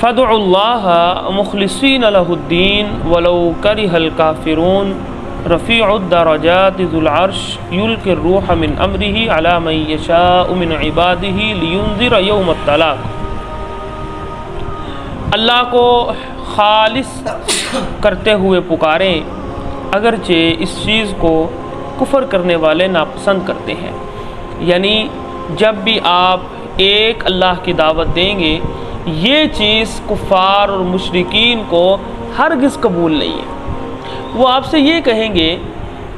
فادعوا اللہ مخلصین لہ الدین ولو کرہ الکافرون رفیع الدرجات ذو العرش یلقی الروح من امرہ علی من یشاء من عبادہ لینذر یوم الطلاق۔ اللہ کو خالص کرتے ہوئے پکاریں اگرچہ اس چیز کو کفر کرنے والے ناپسند کرتے ہیں۔ یعنی جب بھی آپ ایک اللہ کی دعوت دیں گے یہ چیز کفار اور مشرکین کو ہرگز قبول نہیں ہے۔ وہ آپ سے یہ کہیں گے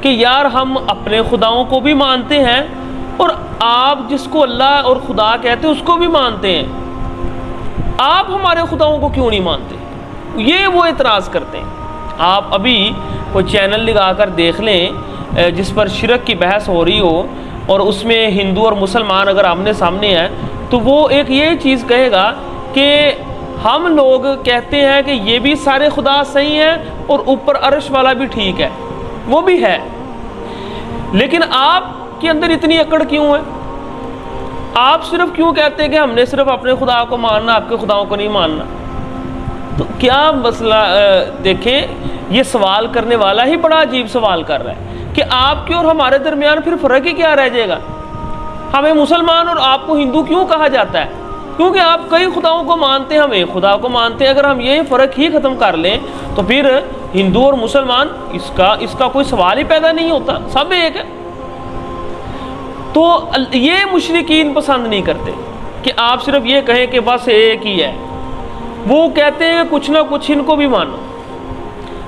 کہ یار ہم اپنے خداؤں کو بھی مانتے ہیں اور آپ جس کو اللہ اور خدا کہتے ہیں اس کو بھی مانتے ہیں، آپ ہمارے خداؤں کو کیوں نہیں مانتے؟ یہ وہ اعتراض کرتے ہیں۔ آپ ابھی کوئی چینل لگا کر دیکھ لیں جس پر شرک کی بحث ہو رہی ہو اور اس میں ہندو اور مسلمان اگر آمنے سامنے ہیں تو وہ ایک یہ چیز کہے گا کہ ہم لوگ کہتے ہیں کہ یہ بھی سارے خدا صحیح ہیں اور اوپر عرش والا بھی ٹھیک ہے، وہ بھی ہے، لیکن آپ کے اندر اتنی اکڑ کیوں ہے؟ آپ صرف کیوں کہتے ہیں کہ ہم نے صرف اپنے خدا کو ماننا، آپ کے خداؤں کو نہیں ماننا؟ تو کیا مسئلہ دیکھیں، یہ سوال کرنے والا ہی بڑا عجیب سوال کر رہا ہے کہ آپ کے اور ہمارے درمیان پھر فرق ہی کیا رہ جائے گا؟ ہمیں مسلمان اور آپ کو ہندو کیوں کہا جاتا ہے؟ کیونکہ آپ کئی خداؤں کو مانتے ہیں، ہم ایک خدا کو مانتے ہیں۔ اگر ہم یہ فرق ہی ختم کر لیں تو پھر ہندو اور مسلمان اس کا کوئی سوال ہی پیدا نہیں ہوتا، سب ایک ہے۔ تو یہ مشرکین پسند نہیں کرتے کہ آپ صرف یہ کہیں کہ بس ایک ہی ہے، وہ کہتے ہیں کہ کچھ نہ کچھ ان کو بھی مانو۔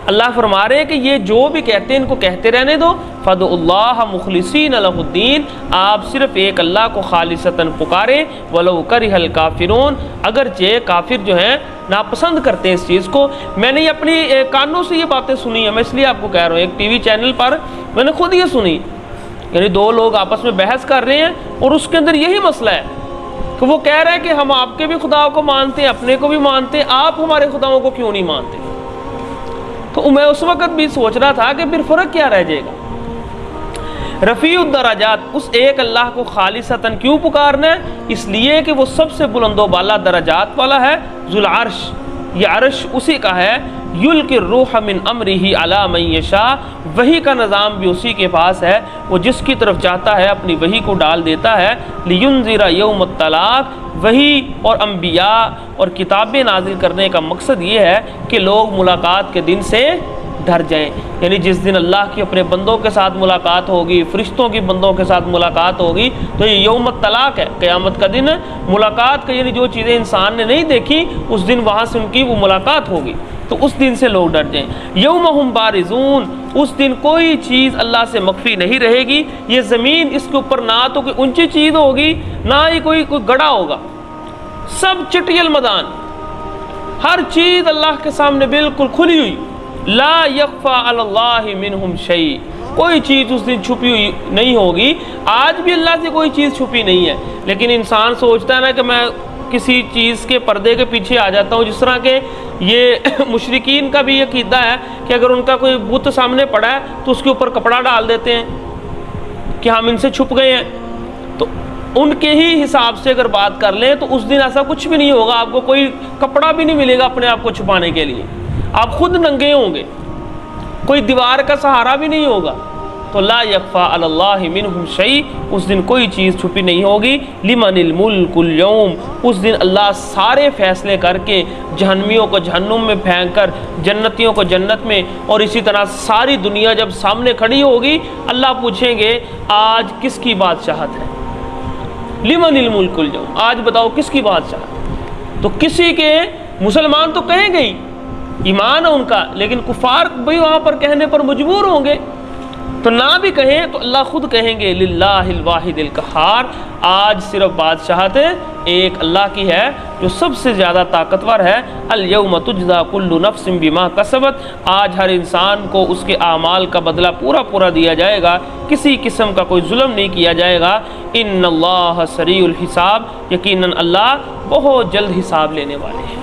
اللہ فرما رہے ہیں کہ یہ جو بھی کہتے ہیں ان کو کہتے رہنے دو، فادعوا اللہ مخلصین لہ الدین، آپ صرف ایک اللہ کو خالصتاً پکاریں، ولو کرہ الکافرون، اگرچہ کافر جو ہیں ناپسند کرتے ہیں اس چیز کو۔ میں نے اپنی کانوں سے یہ باتیں سنی ہیں، میں اس لیے آپ کو کہہ رہا ہوں، ایک ٹی وی چینل پر میں نے خود یہ سنی، یعنی دو لوگ آپس میں بحث کر رہے ہیں اور اس کے اندر یہی مسئلہ ہے کہ وہ کہہ رہے ہیں کہ ہم آپ کے بھی خداؤں کو مانتے ہیں، اپنے کو بھی مانتے ہیں، آپ ہمارے خداؤں کو کیوں نہیں مانتے؟ تو میں اس وقت بھی سوچ رہا تھا کہ پھر فرق کیا رہ جائے گا؟ رفیع الدرجات، اس ایک اللہ کو خالصتاً کیوں پکارنا ہے؟ اس لیے کہ وہ سب سے بلند و بالا درجات والا ہے، ذو العرش، یہ عرش اسی کا ہے، یلقی الروح من امرہ علی من یشاء، وحی کا نظام بھی اسی کے پاس ہے، وہ جس کی طرف چاہتا ہے اپنی وحی کو ڈال دیتا ہے، لینذر یوم الطلاق۔ وحی اور انبیاء اور کتابیں نازل کرنے کا مقصد یہ ہے کہ لوگ ملاقات کے دن سے ڈر جائیں، یعنی جس دن اللہ کی اپنے بندوں کے ساتھ ملاقات ہوگی، فرشتوں کی بندوں کے ساتھ ملاقات ہوگی، تو یہ یوم الطلاق ہے، قیامت کا دن ملاقات کا، یعنی جو چیزیں انسان نے نہیں دیکھی اس دن وہاں سے ان کی وہ ملاقات ہوگی، تو اس دن سے لوگ ڈر جائیں۔ یوم ہم بارزون، اس دن کوئی چیز اللہ سے مخفی نہیں رہے گی، یہ زمین اس کے اوپر نہ تو کوئی اونچی چیز ہوگی نہ ہی کوئی گڑھا ہوگا، سب چٹیل میدان، ہر چیز اللہ کے سامنے بالکل کھلی ہوئی، لا یخفی علی اللہ منہم شیء، کوئی چیز اس دن چھپی ہوئی نہیں ہوگی۔ آج بھی اللہ سے کوئی چیز چھپی نہیں ہے، لیکن انسان سوچتا ہے نا کہ میں کسی چیز کے پردے کے پیچھے آ جاتا ہوں، جس طرح کہ یہ مشرکین کا بھی یہ عقیدہ ہے کہ اگر ان کا کوئی بت سامنے پڑا ہے تو اس کے اوپر کپڑا ڈال دیتے ہیں کہ ہم ان سے چھپ گئے ہیں۔ تو ان کے ہی حساب سے اگر بات کر لیں تو اس دن ایسا کچھ بھی نہیں ہوگا، آپ کو کوئی کپڑا بھی نہیں ملے گا اپنے آپ کو چھپانے کے لیے، آپ خود ننگے ہوں گے، کوئی دیوار کا سہارا بھی نہیں ہوگا۔ تو لا یخفی علی اللہ منہم شیء، اس دن کوئی چیز چھپی نہیں ہوگی۔ لمن الملک اليوم، اس دن اللہ سارے فیصلے کر کے جہنمیوں کو جہنم میں پھینک کر جنتیوں کو جنت میں، اور اسی طرح ساری دنیا جب سامنے کھڑی ہوگی اللہ پوچھیں گے آج کس کی بادشاہت ہے؟ لمن الملک اليوم، آج بتاؤ کس کی بادشاہت؟ تو کسی کے، مسلمان تو کہیں گے ہی، ایمان ہے ان کا، لیکن کفار بھی وہاں پر کہنے پر مجبور ہوں گے، تو نہ بھی کہیں تو اللہ خود کہیں گے للہ الواحد القہار، آج صرف بادشاہت ایک اللہ کی ہے جو سب سے زیادہ طاقتور ہے۔ الیوم تجزی کل نفس بما کسبت، آج ہر انسان کو اس کے اعمال کا بدلہ پورا دیا جائے گا، کسی قسم کا کوئی ظلم نہیں کیا جائے گا۔ ان اللہ سریع الحساب، یقیناً اللہ بہت جلد حساب لینے والے ہیں۔